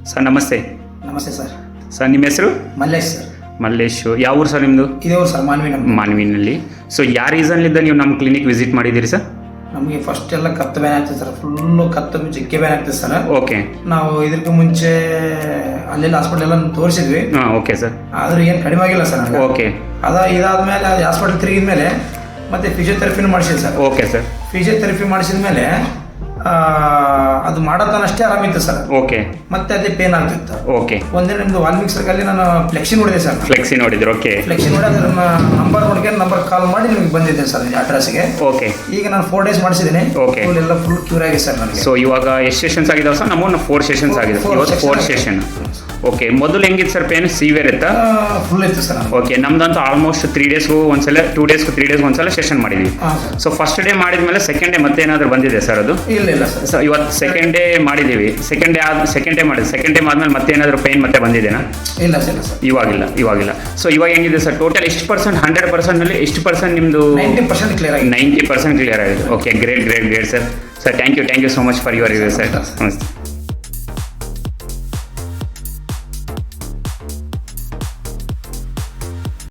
Sir ನಮಸ್ತೆ. ನಮಸ್ತೆ sir. Sir ನಿಮ್ಮ ಹೆಸರು? ಮಲ್ಲೇಶ್ ಸರ್. ಮಲ್ಲೇಶು. ಯಾವ ಊರು ಸರ್ ನಿಮ್ಮದು? ಇದೇ ಊರು ಸರ್, ಮಾನ್ವಿ. ಮಾನ್ವಿನಲ್ಲಿ. ಸೊ ಯಾವ ರೀಸನ್ಲಿಂದ ನೀವು ನಮ್ಮ ಕ್ಲಿನಿಕ್ ವಿಸಿಟ್ ಮಾಡಿದ್ದೀರಿ ಸರ್? ನಮಗೆ ಫಸ್ಟ್ ಎಲ್ಲ ಕತ್ತು ಬ್ಯಾನ್ ಆಗ್ತದೆ ಸರ್, ಫುಲ್ಲು ಕತ್ತು ಜಗ್ಗೆ ಬ್ಯಾನ್ ಆಗ್ತದೆ ಸರ್. ಓಕೆ. ನಾವು ಇದಕ್ಕೆ ಮುಂಚೆ ಅಲ್ಲೆಲ್ಲ ಹಾಸ್ಪಿಟಲ್ ಎಲ್ಲ ತೋರಿಸಿದ್ವಿ. ಹಾಂ ಓಕೆ ಸರ್. ಆದ್ರೆ ಏನು ಕಡಿಮೆ ಆಗಿಲ್ಲ ಸರ್. ಓಕೆ. ಇದಾದ್ಮೇಲೆ ಹಾಸ್ಪಿಟಲ್ ತಿರುಗಿದ ಮೇಲೆ ಮತ್ತೆ ಫಿಸಿಯೋಥೆರಪಿನೂ ಮಾಡಿಸಿದೆ ಸರ್. Okay sir. ಫಿಸಿಯೋಥೆರಪಿ ಮಾಡಿಸಿದ ಮೇಲೆ ಅದು ಮಾಡೋದನ್ನಷ್ಟೇ ಆರಾಮಿತ್ತು ಸರ್. ಓಕೆ. ಮತ್ತೆ ಅದೇ ಪೇನ್ ಆಗ್ತಿತ್ತು. ಓಕೆ. ಒಂದಿನ ನಿಮ್ದು ವಾಲ್ಮೀಕಿ ಸರ್ಕಲ್ಲಿ ನಾನು ಫ್ಲೆಕ್ಸಿ ನೋಡಿದೆ ಸರ್. ಫ್ಲೆಕ್ಸಿ ನೋಡಿದ್ರು? ಓಕೆ. ಫ್ಲೆಕ್ಸಿ ನೋಡಿ ಅದರ ನಂಬರ್ ನೋಡ್ಕೊಂಡು ನಂಬರ್ ಕಾಲ್ ಮಾಡಿ ನಿಮಗೆ ಬಂದಿದ್ದೆ ಸರ್ ಅಡ್ರೆಸ್ಗೆ. ಓಕೆ. ಈಗ ನಾನು 4 days ಮಾಡಿಸಿದ್ದೀನಿ. ಓಕೆ. ಎಲ್ಲ ಫುಲ್ ಕ್ಯೂರ್ ಆಗಿದೆ ಸರ್ ನನಗೆ. ಸೊ ಇವಾಗ ಎಷ್ಟು ಸೆಷನ್ಸ್ ಆಗಿದಾವೆ ಸರ್? ನಮ್ಮ 4 ಸೆಷನ್ಸ್ ಆಗಿದೆ. ಇವತ್ತು 4 ಸೆಷನ್. ಓಕೆ. ಮೊದಲು ಹೆಂಗಿತ್ತು ಸರ್ ಪೇನ್? ಸಿವಿಯರ್ ಇತ್ತಾ? ಫುಲ್ ಇತ್ತು ಸರ್. ಓಕೆ. ನಮ್ದಂತೂ ಆಲ್ಮೋಸ್ಟ್ 3 daysಗೂ ಒಂದ್ಸಲ, 2 daysಗೂ 3 days ಒಂದ್ಸಲ ಸೆಷನ್ ಮಾಡಿದ್ವಿ. ಸೊ ಫಸ್ಟ್ ಡೇ ಮಾಡಿದ್ಮೇಲೆ ಸೆಕೆಂಡ್ ಡೇ ಮತ್ತೆ ಏನಾದರೂ ಬಂದಿದೆ ಸರ್ ಅದು? ಇಲ್ಲ ಸರ್. ಸೊ ಇವತ್ತು ಸೆಕೆಂಡ್ ಡೇ ಮಾಡಿದ್ದೀವಿ. ಸೆಕೆಂಡ್ ಡೇ ಮಾಡಿದ್ವಿ. ಸೆಕೆಂಡ್ ಡೇ ಆದ್ಮೇಲೆ ಮತ್ತೆ ಏನಾದರೂ ಪೇನ್ ಮತ್ತೆ ಬಂದಿದೆನಾ? ಇಲ್ಲ ಸರ್. ಇವಾಗಿಲ್ಲ. ಸೊ ಇವಾಗ ಹೆಂಗಿದೆ ಸರ್? ಟೋಟಲ್ ಎಷ್ಟು ಪರ್ಸೆಂಟ್? 100%ನಲ್ಲಿ ಎಷ್ಟು ಪರ್ಸೆಂಟ್ ನಿಮ್ಮದು? 90% ಕ್ಲಿಯರ್ ಆಗಿದೆ. 90% ಕ್ಲಿಯರ್ ಆಗಿದೆ. Okay, great sir. Thank you so much for your review sir. ನಮಸ್ತೆ.